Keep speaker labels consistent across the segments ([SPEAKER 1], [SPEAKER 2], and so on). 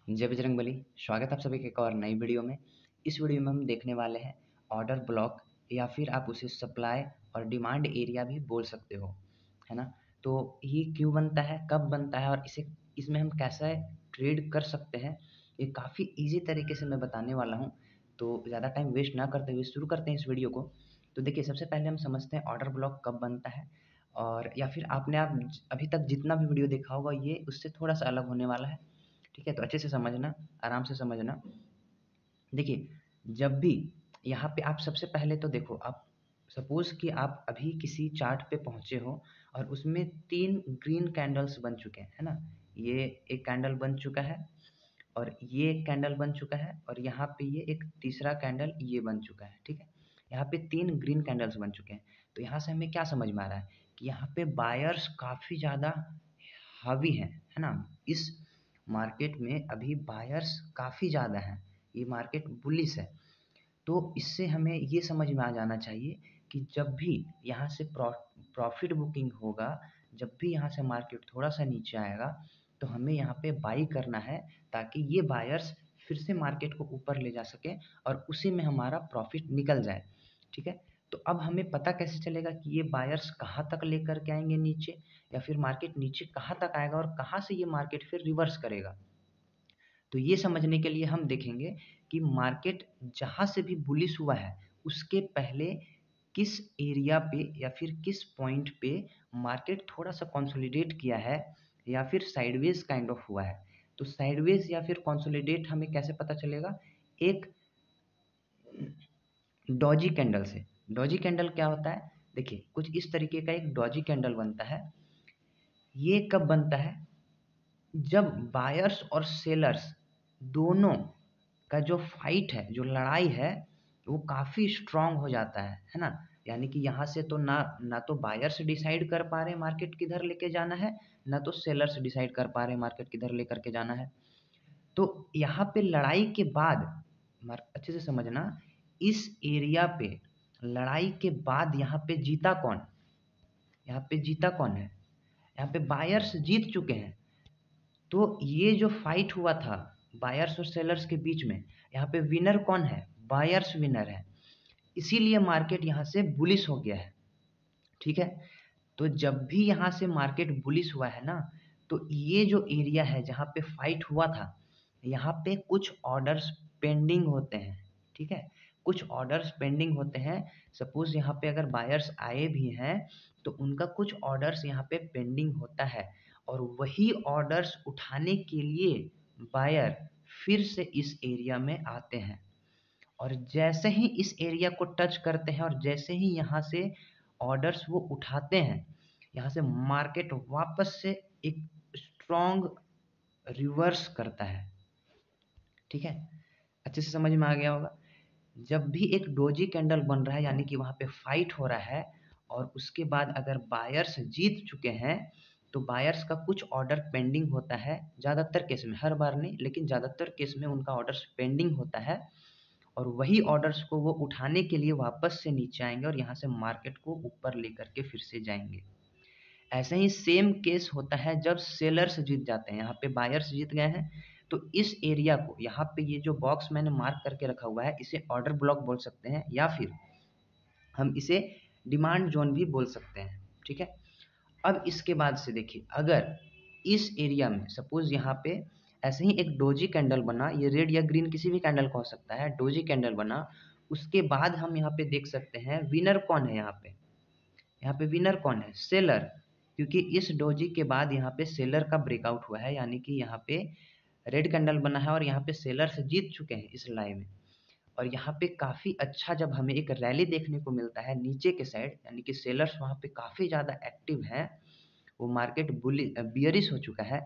[SPEAKER 1] जय बजरंगबली। स्वागत है आप सभी के एक और नई वीडियो में। इस वीडियो में हम देखने वाले हैं ऑर्डर ब्लॉक, या फिर आप उसे सप्लाई और डिमांड एरिया भी बोल सकते हो, है ना। तो ये क्यों बनता है, कब बनता है और इसमें हम कैसे ट्रेड कर सकते हैं, ये काफ़ी इजी तरीके से मैं बताने वाला हूँ। तो ज़्यादा टाइम वेस्ट ना करते हुए शुरू करते हैं इस वीडियो को। तो देखिए, सबसे पहले हम समझते हैं ऑर्डर ब्लॉक कब बनता है, और या फिर आपने अभी तक जितना भी वीडियो देखा होगा ये उससे थोड़ा सा अलग होने वाला है। ठीक है, तो अच्छे से समझना, आराम से समझना। देखिए, जब भी यहाँ पे आप सबसे पहले तो देखो, आप सपोज़ कि आप अभी किसी चार्ट पे पहुँचे हो और उसमें 3 ग्रीन कैंडल्स बन चुके हैं, है ना? ये एक कैंडल बन चुका है, और ये एक कैंडल बन चुका है, और यहाँ पे ये एक तीसरा कैंडल ये बन चुका है, ठीक है? यहाँ पे 3 ग्रीन कैंडल्स बन चुके हैं। तो यहाँ से हमें क्या समझ में आ रहा है कि यहाँ पे बायर्स काफ़ी ज़्यादा हावी हैं, है ना? इस मार्केट में अभी बायर्स काफ़ी ज़्यादा हैं, ये मार्केट बुलिश है। तो इससे हमें ये समझ में आ जाना चाहिए कि जब भी यहाँ से प्रॉफिट बुकिंग होगा, जब भी यहाँ से मार्केट थोड़ा-सा नीचे आएगा, तो हमें यहाँ पे बाई करना है, ताकि ये बायर्स फिर से मार्केट को ऊपर ले जा सकें और उसी में हमारा प्रॉफिट निकल जाए, ठीक है? तो अब हमें पता कैसे चलेगा कि ये बायर्स कहाँ तक लेकर के आएँगे नीचे, या फिर मार्केट नीचे कहाँ तक आएगा और कहाँ से ये मार्केट फिर रिवर्स करेगा? तो ये समझने के लिए हम देखेंगे कि मार्केट जहाँ से भी बुलिश हुआ है, उसके पहले किस एरिया पे या फिर किस पॉइंट पे मार्केट थोड़ा-सा कंसोलिडेट किया है, या फिर साइडवेज़ काइंड ऑफ हुआ है। तो साइडवेज़ या फिर कंसोलिडेट हमें कैसे पता चलेगा? एक डॉजी कैंडल से। डॉजी कैंडल क्या होता है? देखिए, कुछ इस तरीके का एक डॉजी कैंडल बनता है। ये कब बनता है? जब बायर्स और सेलर्स दोनों का जो फाइट है, जो लड़ाई है, वो काफ़ी स्ट्रॉन्ग हो जाता है ना? यानी कि यहाँ से तो ना ना तो बायर्स डिसाइड कर पा रहे हैं मार्केट किधर लेके जाना है, ना तो सेलर्स डिसाइड कर पा रहे हैं मार्केट किधर लेकर के जाना है। तो यहाँ पे लड़ाई के बाद, अच्छे से समझना, इस एरिया पे लड़ाई के बाद यहाँ पे जीता कौन? यहाँ पे जीता कौन है? यहाँ पे बायर्स जीत चुके हैं। तो ये जो फाइट हुआ था बायर्स और सेलर्स के बीच में, यहाँ पे विनर कौन है? बायर्स विनर है। इसीलिए मार्केट यहाँ से बुलिश हो गया है, ठीक है? तो जब भी यहाँ से मार्केट बुलिश हुआ है ना, तो ये जो एरिया है जहाँ पे फाइट हुआ था, यहाँ पे कुछ ऑर्डर्स पेंडिंग होते हैं, ठीक है? कुछ ऑर्डर्स पेंडिंग होते हैं। सपोज़ यहाँ पे अगर बायर्स आए भी हैं, तो उनका कुछ ऑर्डर्स यहाँ पे पेंडिंग होता है, और वही ऑर्डर्स उठाने के लिए बायर फिर से इस एरिया में आते हैं। और जैसे ही इस एरिया को टच करते हैं और जैसे ही यहाँ से ऑर्डर्स वो उठाते हैं, यहाँ से मार्केट वापस से एक स्ट्रॉन्ग रिवर्स करता है, ठीक है? अच्छे से समझ में आ गया होगा। जब भी एक डोजी कैंडल बन रहा है, यानी कि वहाँ पे फाइट हो रहा है, और उसके बाद अगर बायर्स जीत चुके हैं, तो बायर्स का कुछ ऑर्डर पेंडिंग होता है। ज़्यादातर केस में, हर बार नहीं, लेकिन ज़्यादातर केस में उनका ऑर्डर्स पेंडिंग होता है, और वही ऑर्डर्स को वो उठाने के लिए वापस से नीचे आएँगे और यहाँ से मार्केट को ऊपर लेकर के फिर से जाएँगे। ऐसे ही सेम केस होता है जब सेलर्स जीत जाते हैं। यहाँ पे बायर्स जीत गए हैं, तो इस एरिया को, यहाँ पे ये जो बॉक्स मैंने मार्क करके रखा हुआ है, इसे ऑर्डर ब्लॉक बोल सकते हैं, या फिर हम इसे डिमांड ज़ोन भी बोल सकते हैं, ठीक है? अब इसके बाद से देखिए, अगर इस एरिया में सपोज़ यहाँ पे ऐसे ही एक डोजी कैंडल बना, ये रेड या ग्रीन किसी भी कैंडल का हो सकता है, डोजी कैंडल बना, उसके बाद हम यहाँ पे देख सकते हैं विनर कौन है यहाँ पे? यहाँ पे विनर कौन है? सेलर। क्योंकि इस डोजी के बाद यहाँ पे सेलर का ब्रेकआउट हुआ है, यानी कि यहाँ पे रेड कैंडल बना है और यहाँ पे सेलर्स जीत चुके हैं इस लड़ाई में। और यहाँ पे काफ़ी अच्छा जब हमें एक रैली देखने को मिलता है नीचे के साइड, यानी कि सेलर्स वहाँ पे काफ़ी ज़्यादा एक्टिव हैं, वो मार्केट बियरिश हो चुका है,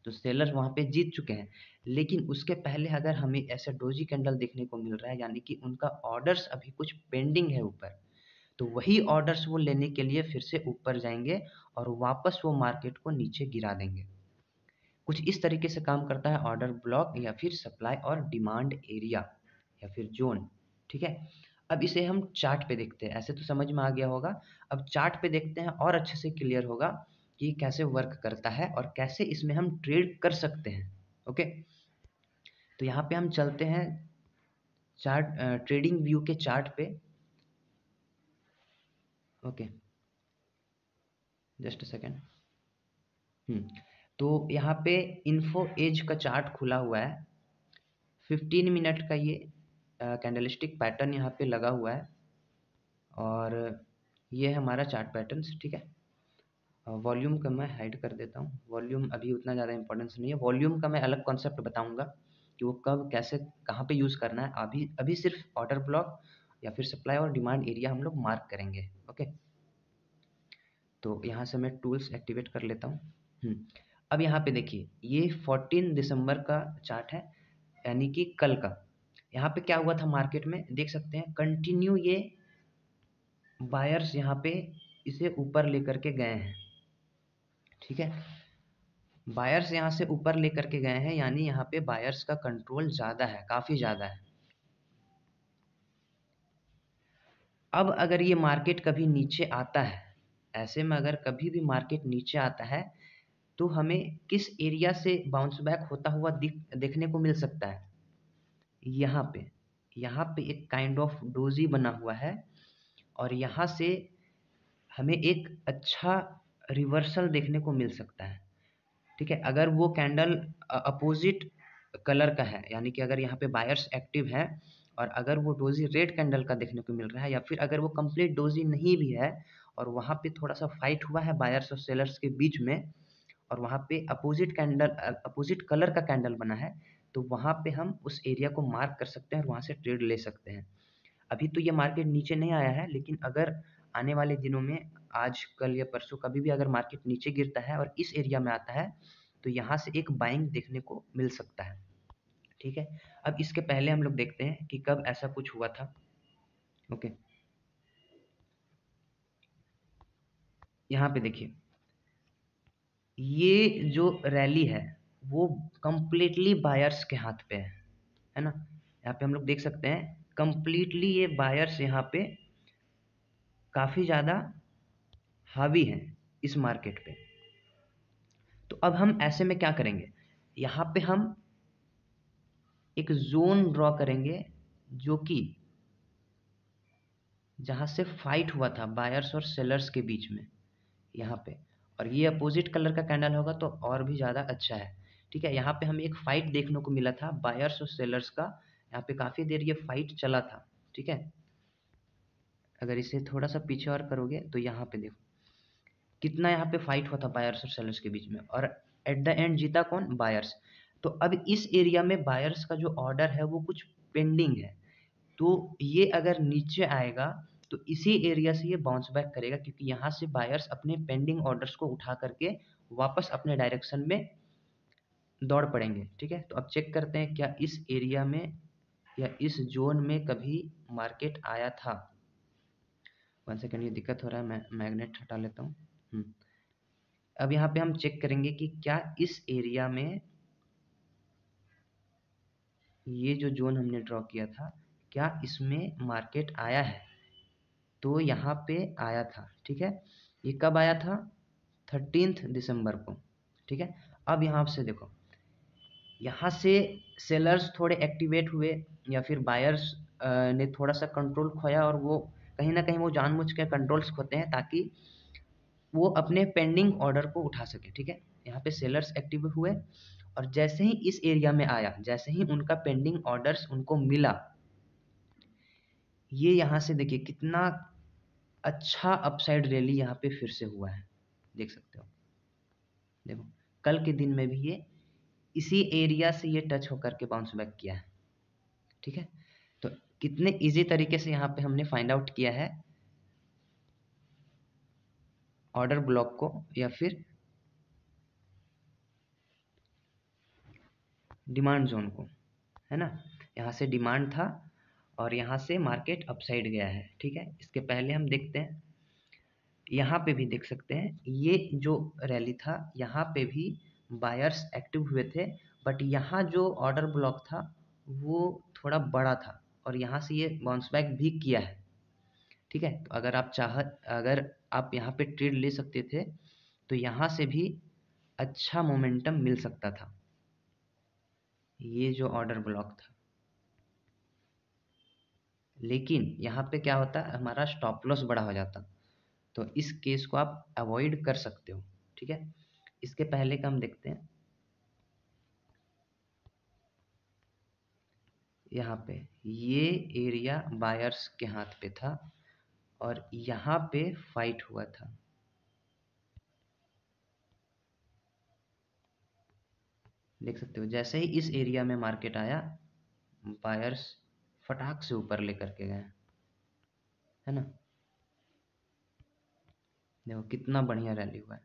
[SPEAKER 1] तो सेलर्स वहाँ पे जीत चुके हैं। लेकिन उसके पहले अगर हमें ऐसा डोजी कैंडल देखने को मिल रहा है, यानी कि उनका ऑर्डर्स अभी कुछ पेंडिंग है ऊपर, तो वही ऑर्डर्स वो लेने के लिए फिर से ऊपर जाएँगे और वापस वो मार्केट को नीचे गिरा देंगे। कुछ इस तरीके से काम करता है ऑर्डर ब्लॉक, या फिर सप्लाई और डिमांड एरिया, या फिर ज़ोन, ठीक है? अब इसे हम चार्ट पे देखते हैं। ऐसे तो समझ में आ गया होगा। अब चार्ट पे देखते हैं और अच्छे से क्लियर होगा कि कैसे वर्क करता है और कैसे इसमें हम ट्रेड कर सकते हैं, ओके? तो यहाँ पे हम चलते हैं चार्ट, ट्रेडिंग व्यू के चार्ट पे। Okay, just a second. तो यहाँ पे इन्फो एज का चार्ट खुला हुआ है। 15 मिनट का ये कैंडलस्टिक पैटर्न यहाँ पे लगा हुआ है और ये है हमारा चार्ट पैटर्न्स, ठीक है। वॉल्यूम का मैं हाइड कर देता हूँ, वॉल्यूम अभी उतना ज़्यादा इंपॉर्टेंस नहीं है। वॉल्यूम का मैं अलग कॉन्सेप्ट बताऊँगा कि वो कब कैसे कहाँ पे यूज़ करना है। अभी अभी सिर्फ ऑर्डर ब्लॉक या फिर सप्लाई और डिमांड एरिया हम लोग मार्क करेंगे। ओके, तो यहाँ से मैं टूल्स एक्टिवेट कर लेता हूँ। अब यहाँ पे देखिए ये 14 दिसंबर का चार्ट है, यानी कि कल का। यहाँ पे क्या हुआ था मार्केट में देख सकते हैं, कंटिन्यू ये बायर्स यहाँ पे इसे ऊपर लेकर के गए हैं, ठीक है। बायर्स यहाँ से ऊपर लेकर के गए हैं, यानी यहाँ पे बायर्स का कंट्रोल ज़्यादा है, काफ़ी ज़्यादा है। अब अगर ये मार्केट कभी नीचे आता है, ऐसे में अगर कभी भी मार्केट नीचे आता है तो हमें किस एरिया से बाउंस बैक होता हुआ देखने को मिल सकता है। यहाँ पे एक काइंड ऑफ डोजी बना हुआ है और यहाँ से हमें एक अच्छा रिवर्सल देखने को मिल सकता है, ठीक है। अगर वो कैंडल अपोजिट कलर का है, यानी कि अगर यहाँ पे बायर्स एक्टिव हैं और अगर वो डोजी रेड कैंडल का देखने को मिल रहा है, या फिर अगर वो कंप्लीट डोजी नहीं भी है और वहाँ पे थोड़ा सा फाइट हुआ है बायर्स और सेलर्स के बीच में और वहाँ पे अपोजिट कलर का कैंडल बना है, तो वहाँ पे हम उस एरिया को मार्क कर सकते हैं और वहाँ से ट्रेड ले सकते हैं। अभी तो ये मार्केट नीचे नहीं आया है, लेकिन अगर आने वाले दिनों में आज कल या परसों कभी भी अगर मार्केट नीचे गिरता है और इस एरिया में आता है तो यहाँ से एक बाइंग देखने को मिल सकता है, ठीक है। अब इसके पहले हम लोग देखते हैं कि कब ऐसा कुछ हुआ था। ओके, यहाँ पे देखिए ये जो रैली है वो कंप्लीटली बायर्स के हाथ पे है ना। यहाँ पे हम लोग देख सकते हैं कंप्लीटली ये बायर्स यहाँ पे काफ़ी ज़्यादा हावी हैं इस मार्केट पे। तो अब हम ऐसे में क्या करेंगे, यहाँ पे हम एक जोन ड्रॉ करेंगे जो कि जहाँ से फाइट हुआ था बायर्स और सेलर्स के बीच में यहाँ पे, और ये अपोजिट कलर का कैंडल होगा तो और भी ज़्यादा अच्छा है, ठीक है। यहाँ पे हमें एक फाइट देखने को मिला था बायर्स और सेलर्स का, यहाँ पे काफ़ी देर ये फाइट चला था, ठीक है। अगर इसे थोड़ा सा पीछे और करोगे तो यहाँ पे देखो कितना यहाँ पे फाइट हुआ था बायर्स और सेलर्स के बीच में, और एट द एंड जीता कौन, बायर्स। तो अब इस एरिया में बायर्स का जो ऑर्डर है वो कुछ पेंडिंग है, तो ये अगर नीचे आएगा तो इसी एरिया से ये बाउंस बैक करेगा, क्योंकि यहाँ से बायर्स अपने पेंडिंग ऑर्डर्स को उठा करके वापस अपने डायरेक्शन में दौड़ पड़ेंगे, ठीक है। तो अब चेक करते हैं क्या इस एरिया में या इस जोन में कभी मार्केट आया था। 1 सेकेंड, ये दिक्कत हो रहा है, मैं मैग्नेट हटा लेता हूँ। अब यहाँ पे हम चेक करेंगे कि क्या इस एरिया में ये जो जोन हमने ड्रॉ किया था क्या इसमें मार्केट आया है। तो यहाँ पे आया था, ठीक है। ये कब आया था, 13 दिसंबर को, ठीक है। अब यहाँ से देखो यहाँ से सेलर्स थोड़े एक्टिवेट हुए या फिर बायर्स ने थोड़ा सा कंट्रोल खोया, और वो कहीं ना कहीं वो जानबूझ के कंट्रोल्स खोते हैं ताकि वो अपने पेंडिंग ऑर्डर को उठा सके, ठीक है। यहाँ पे सेलर्स एक्टिव हुए और जैसे ही इस एरिया में आया, जैसे ही उनका पेंडिंग ऑर्डर्स उनको मिला, ये यहाँ से देखिए कितना अच्छा अपसाइड रैली यहाँ पे फिर से हुआ है, देख सकते हो। देखो कल के दिन में भी ये इसी एरिया से ये टच होकर के बाउंस बैक किया है, ठीक है। तो कितने इजी तरीके से यहाँ पे हमने फाइंड आउट किया है ऑर्डर ब्लॉक को या फिर डिमांड जोन को, है ना। यहाँ से डिमांड था और यहाँ से मार्केट अपसाइड गया है, ठीक है। इसके पहले हम देखते हैं, यहाँ पे भी देख सकते हैं ये जो रैली था यहाँ पे भी बायर्स एक्टिव हुए थे, बट यहाँ जो ऑर्डर ब्लॉक था वो थोड़ा बड़ा था और यहाँ से ये बाउंस बैक भी किया है, ठीक है। तो अगर आप यहाँ पे ट्रेड ले सकते थे तो यहाँ से भी अच्छा मोमेंटम मिल सकता था। ये जो ऑर्डर ब्लॉक था, लेकिन यहाँ पे क्या होता है, हमारा स्टॉप लॉस बड़ा हो जाता। तो इस केस को आप अवॉइड कर सकते हो, ठीक है। इसके पहले का हम देखते हैं, यहाँ पे ये एरिया बायर्स के हाथ पे था और यहाँ पे फाइट हुआ था। देख सकते हो जैसे ही इस एरिया में मार्केट आया, बायर्स फटाक से ऊपर लेकर के गए, है ना। देखो कितना बढ़िया रैली हुआ है।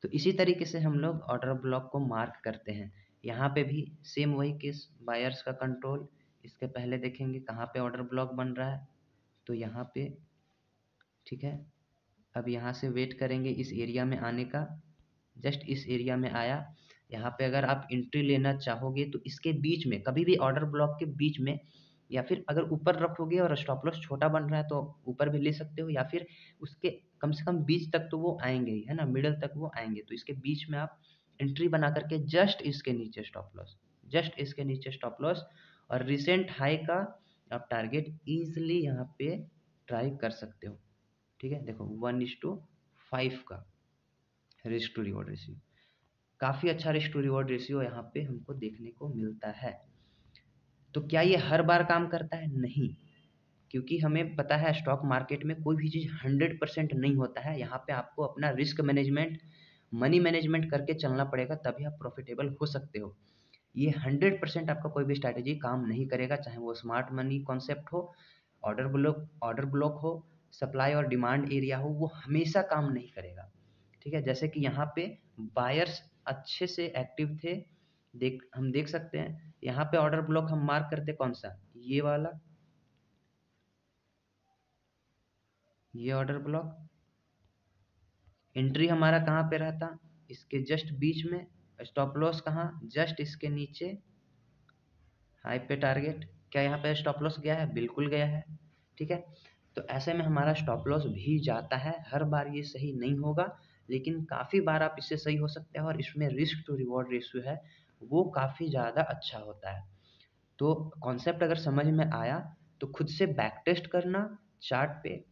[SPEAKER 1] तो इसी तरीके से हम लोग ऑर्डर ब्लॉक को मार्क करते हैं। यहाँ पे भी सेम वही केस, बायर्स का कंट्रोल। इसके पहले देखेंगे कहाँ पे ऑर्डर ब्लॉक बन रहा है, तो यहाँ पे, ठीक है। अब यहाँ से वेट करेंगे इस एरिया में आने का। जस्ट इस एरिया में आया, यहाँ पे अगर आप एंट्री लेना चाहोगे तो इसके बीच में, कभी भी ऑर्डर ब्लॉक के बीच में, या फिर अगर ऊपर रखोगे और स्टॉप लॉस छोटा बन रहा है तो ऊपर भी ले सकते हो, या फिर उसके कम से कम बीच तक तो वो आएंगे ही, है ना, मिडल तक वो आएंगे। तो इसके बीच में आप एंट्री बना करके जस्ट इसके नीचे स्टॉप लॉस, जस्ट इसके नीचे स्टॉप लॉस, और रिसेंट हाई का आप टारगेट इजिली यहाँ पे ट्राई कर सकते हो, ठीक है। देखो 1:5 का रिस्क टू रिवॉर्ड रेशियो, काफ़ी अच्छा रिस्क टू रिवॉर्ड रेशियो यहाँ पे हमको देखने को मिलता है। तो क्या ये हर बार काम करता है? नहीं, क्योंकि हमें पता है स्टॉक मार्केट में कोई भी चीज़ 100% नहीं होता है। यहाँ पे आपको अपना रिस्क मैनेजमेंट, मनी मैनेजमेंट करके चलना पड़ेगा, तभी आप प्रॉफिटेबल हो सकते हो। ये 100% आपका कोई भी स्ट्रैटेजी काम नहीं करेगा, चाहे वो स्मार्ट मनी कॉन्सेप्ट हो, ऑर्डर ब्लॉक हो, सप्लाई और डिमांड एरिया हो, वो हमेशा काम नहीं करेगा, ठीक है। जैसे कि यहाँ पे बायर्स अच्छे से एक्टिव थे, हम देख सकते हैं यहाँ पे ऑर्डर ब्लॉक हम मार्क करते कौन सा, ये वाला, ये ऑर्डर ब्लॉक। एंट्री हमारा कहाँ पे रहता, इसके जस्ट बीच में। स्टॉप लॉस कहाँ, जस्ट इसके नीचे, हाई पे टारगेट। क्या यहाँ पे स्टॉप लॉस गया है? बिल्कुल गया है, ठीक है। तो ऐसे में हमारा स्टॉप लॉस भी जाता है, हर बार ये सही नहीं होगा, लेकिन काफ़ी बार आप इससे सही हो सकते हैं, और इसमें रिस्क टू रिवॉर्ड रेशियो है वो काफ़ी ज़्यादा अच्छा होता है। तो कॉन्सेप्ट अगर समझ में आया तो खुद से बैक टेस्ट करना चार्ट पे।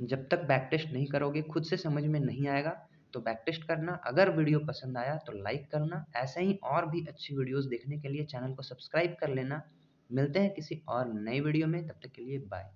[SPEAKER 1] जब तक बैक टेस्ट नहीं करोगे, खुद से समझ में नहीं आएगा, तो बैक टेस्ट करना। अगर वीडियो पसंद आया तो लाइक करना। ऐसे ही और भी अच्छी वीडियोस देखने के लिए चैनल को सब्सक्राइब कर लेना। मिलते हैं किसी और नई वीडियो में, तब तक के लिए बाय।